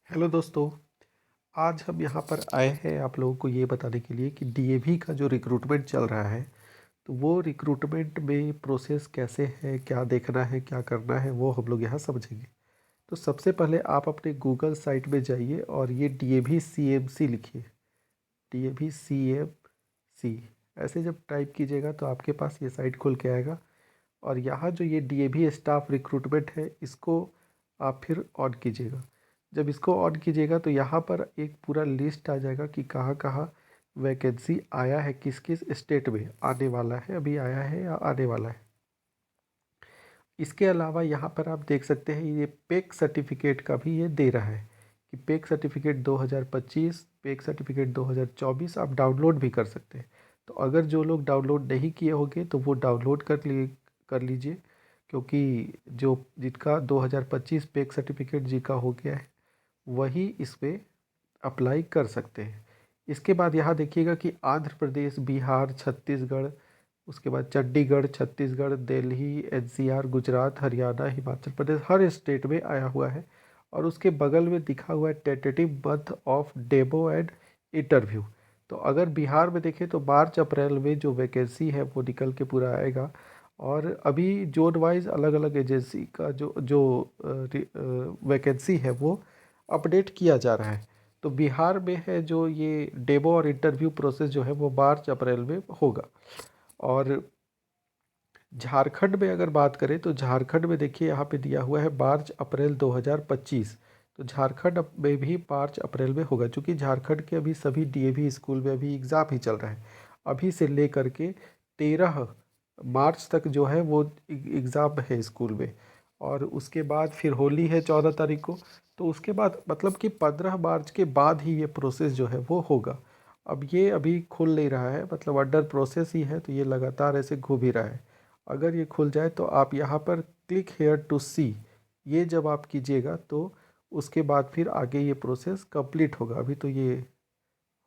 Hello दोस्तों। आज हम यहाँ पर आए हैं आप लोगों को ये बताने के लिए कि डीएवी का जो रिक्रूटमेंट चल रहा है तो वो रिक्रूटमेंट में प्रोसेस कैसे है, क्या देखना है, क्या करना है, वो हम लोग यहाँ समझेंगे। तो सबसे पहले आप अपने गूगल साइट में जाइए और ये डीएवी सीएमसी लिखिए। डीएवी सीएमसी ऐसे जब टाइप कीजिएगा तो आपके पास ये साइट खुल के आएगा। और यहाँ जो ये डीएवी स्टाफ रिक्रूटमेंट है इसको आप फिर ऑन कीजिएगा। जब इसको ऑन कीजिएगा तो यहाँ पर एक पूरा लिस्ट आ जाएगा कि कहाँ कहाँ वैकेंसी आया है, किस किस स्टेट में आने वाला है, अभी आया है या आने वाला है। इसके अलावा यहाँ पर आप देख सकते हैं ये पेक सर्टिफिकेट का भी ये दे रहा है कि पेक सर्टिफिकेट 2025, पेक सर्टिफिकेट 2024 आप डाउनलोड भी कर सकते हैं। तो अगर जो लोग डाउनलोड नहीं किए होंगे तो वो डाउनलोड कर लीजिए, क्योंकि जो जिनका 2025 पेक सर्टिफिकेट जिनका हो गया है वही इस पे अप्लाई कर सकते हैं। इसके बाद यहाँ देखिएगा कि आंध्र प्रदेश, बिहार, छत्तीसगढ़, उसके बाद चंडीगढ़, छत्तीसगढ़, दिल्ली, एनसीआर, गुजरात, हरियाणा, हिमाचल प्रदेश, हर स्टेट में आया हुआ है। और उसके बगल में दिखा हुआ है tentative month of demo and interview. तो अगर बिहार में देखें तो मार्च अप्रैल में जो वैकेंसी है वो निकल के पूरा आएगा। और अभी जोन वाइज अलग अलग एजेंसी का जो जो वैकेंसी है वो अपडेट किया जा रहा है। तो बिहार में है जो ये डेमो और इंटरव्यू प्रोसेस जो है वो मार्च अप्रैल में होगा। और झारखंड में अगर बात करें तो झारखंड में देखिए यहाँ पे दिया हुआ है मार्च अप्रैल 2025। तो झारखंड में भी मार्च अप्रैल में होगा, क्योंकि झारखंड के अभी सभी डीएवी स्कूल में अभी एग्ज़ाम ही चल रहा है। अभी से लेकर के 13 मार्च तक जो है वो एग्ज़ाम है स्कूल में। और उसके बाद फिर होली है 14 तारीख को। तो उसके बाद मतलब कि 15 मार्च के बाद ही ये प्रोसेस जो है वो होगा। अब ये अभी खुल नहीं रहा है, मतलब अंडर प्रोसेस ही है, तो ये लगातार ऐसे घूम ही रहा है। अगर ये खुल जाए तो आप यहाँ पर क्लिक हेयर टू सी, ये जब आप कीजिएगा तो उसके बाद फिर आगे ये प्रोसेस कंप्लीट होगा। अभी तो ये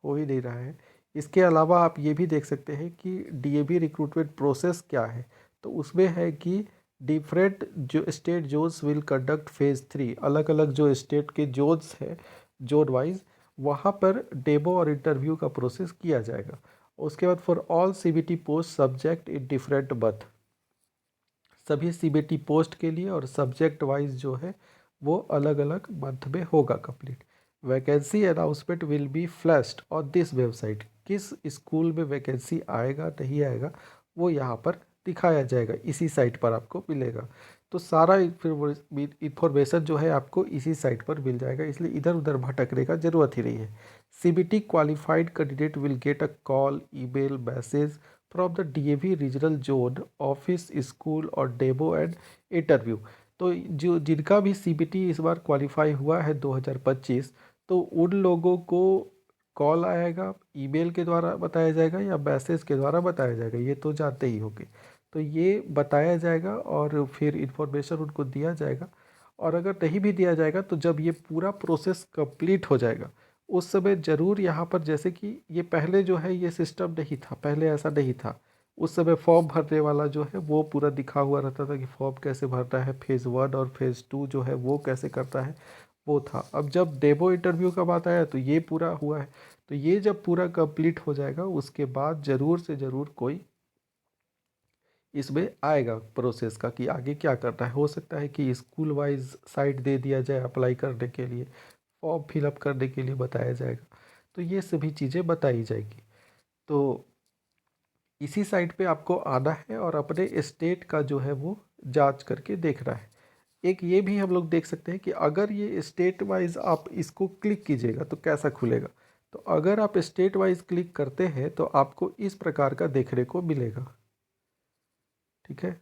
हो ही नहीं रहा है। इसके अलावा आप ये भी देख सकते हैं कि डीएवी रिक्रूटमेंट प्रोसेस क्या है। तो उसमें है कि डिफरेंट जो state zones will conduct phase 3, अलग अलग जो स्टेट के जोन्स हैं, जोन वाइज वहाँ पर डेमो और इंटरव्यू का प्रोसेस किया जाएगा। उसके बाद for all CBT post subject in different month, सभी सीबीटी पोस्ट के लिए और सब्जेक्ट वाइज जो है वो अलग अलग मंथ में होगा complete. Vacancy announcement will be flashed on this website, किस स्कूल में वैकेंसी आएगा नहीं आएगा वो यहाँ पर दिखाया जाएगा, इसी साइट पर आपको मिलेगा। तो सारा इंफॉर्मेशन जो है आपको इसी साइट पर मिल जाएगा, इसलिए इधर उधर भटकने का ज़रूरत ही नहीं है। CBT qualified candidate will get a call, email, message from the DAV regional zone office, school और डेमो एंड इंटरव्यू। तो जो जिनका भी सीबीटी इस बार क्वालिफाई हुआ है 2025, तो उन लोगों को कॉल आएगा, ईमेल के द्वारा बताया जाएगा या मैसेज के द्वारा बताया जाएगा, ये तो जानते ही होंगे। तो ये बताया जाएगा और फिर इन्फॉर्मेशन उनको दिया जाएगा। और अगर नहीं भी दिया जाएगा तो जब ये पूरा प्रोसेस कंप्लीट हो जाएगा उस समय ज़रूर यहाँ पर, जैसे कि ये पहले जो है ये सिस्टम नहीं था, पहले ऐसा नहीं था। उस समय फॉर्म भरने वाला जो है वो पूरा दिखा हुआ रहता था कि फॉर्म कैसे भरना है, फेज़ 1 और फेज़ 2 जो है वो कैसे करता है, वो था। अब जब डेमो इंटरव्यू का बात आया तो ये पूरा हुआ है। तो ये जब पूरा कंप्लीट हो जाएगा उसके बाद ज़रूर से ज़रूर कोई इसमें आएगा प्रोसेस का कि आगे क्या करना है। हो सकता है कि स्कूल वाइज साइट दे दिया जाए अप्लाई करने के लिए, फॉर्म फिलअप करने के लिए बताया जाएगा। तो ये सभी चीज़ें बताई जाएगी। तो इसी साइट पे आपको आना है और अपने स्टेट का जो है वो जांच करके देखना है। एक ये भी हम लोग देख सकते हैं कि अगर ये स्टेट वाइज आप इसको क्लिक कीजिएगा तो कैसा खुलेगा। तो अगर आप स्टेट वाइज क्लिक करते हैं तो आपको इस प्रकार का देखने को मिलेगा। ठीक है,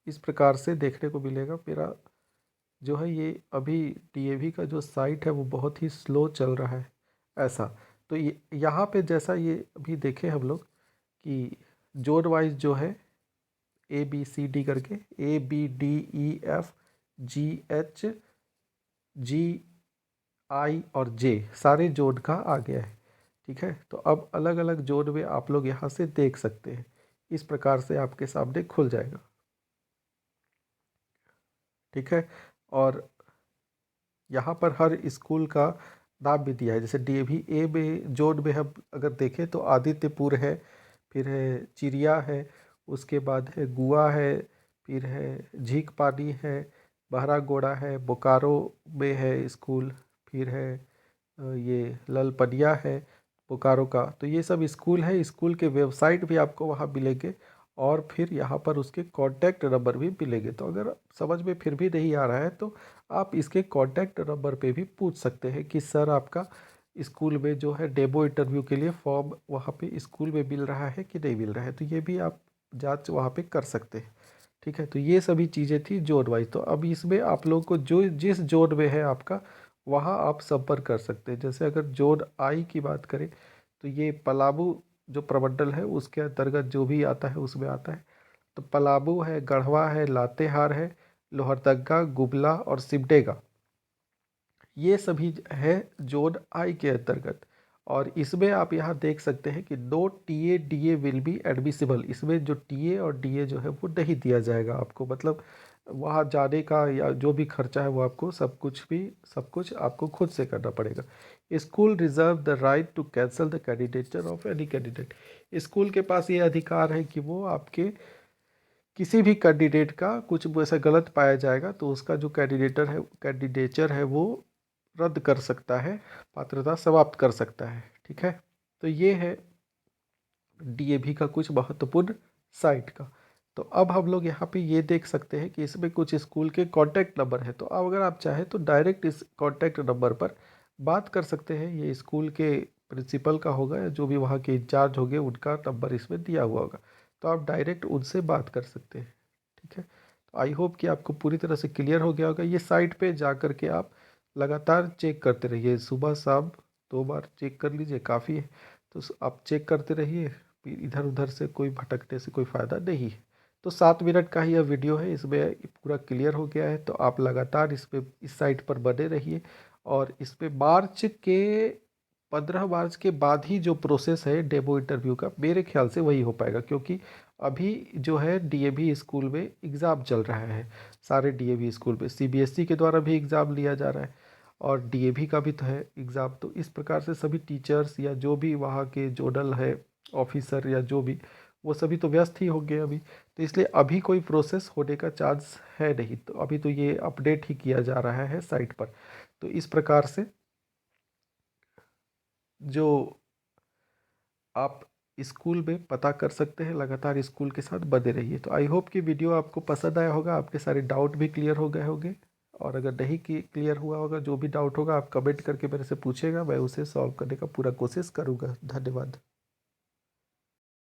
इस प्रकार से देखने को मिलेगा। मेरा जो है ये अभी डीएवी का जो साइट है वो बहुत ही स्लो चल रहा है ऐसा। तो ये यहाँ पे जैसा ये अभी देखें हम लोग कि जोन वाइज जो है ABCD करके, ABDEFGHGI और J सारे जोन का आ गया है। ठीक है, तो अब अलग अलग जोन में आप लोग यहाँ से देख सकते हैं। इस प्रकार से आपके सामने खुल जाएगा। ठीक है। और यहाँ पर हर स्कूल का नाम भी दिया है। जैसे डीएवी ए में जोन में हम अगर देखें तो आदित्यपुर है, फिर है चिड़िया है, उसके बाद है गुआ है, फिर है झीक पानी है, बहरागोड़ा है, बोकारो में है स्कूल, फिर है ये ललपनिया है बोकारो का। तो ये सब स्कूल है, स्कूल के वेबसाइट भी आपको वहाँ मिलेंगे और फिर यहाँ पर उसके कॉन्टैक्ट नंबर भी मिलेंगे। तो अगर समझ में फिर भी नहीं आ रहा है तो आप इसके कॉन्टैक्ट नंबर पे भी पूछ सकते हैं कि सर आपका स्कूल में जो है डेमो इंटरव्यू के लिए फॉर्म वहाँ पे स्कूल में मिल रहा है कि नहीं मिल रहा है। तो ये भी आप जांच वहाँ पे कर सकते हैं। ठीक है, तो ये सभी चीज़ें थी जोन वाइज। तो अब इसमें आप लोग को जो जिस जोन में है आपका वहाँ आप संपर्क कर सकते हैं। जैसे अगर जोन आई की बात करें तो ये पलामू जो प्रमंडल है उसके अंतर्गत जो भी आता है उसमें आता है। तो पलामू है, गढ़वा है, लातेहार है, लोहरदगा, गुमला और सिमडेगा, ये सभी है जोन आई के अंतर्गत। और इसमें आप यहाँ देख सकते हैं कि no TA DA will be admissible. इसमें जो टीए और डीए जो है वो नहीं दिया जाएगा आपको, मतलब वहाँ जाने का या जो भी खर्चा है वो आपको सब कुछ आपको खुद से करना पड़ेगा। School reserve the right to cancel the candidature of any candidate. School के पास ये अधिकार है कि वो आपके किसी भी कैंडिडेट का कुछ ऐसा गलत पाया जाएगा तो उसका जो कैंडिडेचर है वो रद्द कर सकता है, पात्रता समाप्त कर सकता है। ठीक है, तो ये है डीएवी का कुछ महत्वपूर्ण साइट का। तो अब हम लोग यहाँ पे ये देख सकते हैं कि इसमें कुछ स्कूल के कॉन्टैक्ट नंबर है। तो अब अगर आप चाहें तो डायरेक्ट इस कॉन्टैक्ट नंबर पर बात कर सकते हैं। ये स्कूल के प्रिंसिपल का होगा या जो भी वहाँ के इंचार्ज होंगे उनका नंबर इसमें दिया हुआ होगा, तो आप डायरेक्ट उनसे बात कर सकते हैं। ठीक है, तो आई होप कि आपको पूरी तरह से क्लियर हो गया होगा। ये साइट पे जा कर के आप लगातार चेक करते रहिए, सुबह शाम 2 बार चेक कर लीजिए, काफ़ी है। तो आप चेक करते रहिए, फिर इधर उधर से कोई भटकने से कोई फ़ायदा नहीं है। तो 7 मिनट का ही यह वीडियो है, इसमें पूरा क्लियर हो गया है। तो आप लगातार इस साइट पर बने रहिए। और इस पे मार्च के 15 मार्च के बाद ही जो प्रोसेस है डेमो इंटरव्यू का, मेरे ख्याल से वही हो पाएगा, क्योंकि अभी जो है डीएवी स्कूल में एग्ज़ाम चल रहा है। सारे डीएवी स्कूल में सीबीएसई के द्वारा भी एग्ज़ाम लिया जा रहा है और डीएवी का भी तो है एग्ज़ाम। तो इस प्रकार से सभी टीचर्स या जो भी वहाँ के जोनल है ऑफिसर या जो भी, वो सभी तो व्यस्त ही होंगे अभी। तो इसलिए अभी कोई प्रोसेस होने का चांस है नहीं। तो अभी तो ये अपडेट ही किया जा रहा है साइट पर। तो इस प्रकार से जो आप स्कूल में पता कर सकते हैं, लगातार स्कूल के साथ बने रहिए। तो आई होप कि वीडियो आपको पसंद आया होगा, आपके सारे डाउट भी क्लियर हो गए होंगे। और अगर नहीं कि क्लियर हुआ होगा, जो भी डाउट होगा आप कमेंट करके मेरे से पूछेगा, मैं उसे सॉल्व करने का पूरा कोशिश करूँगा। धन्यवाद।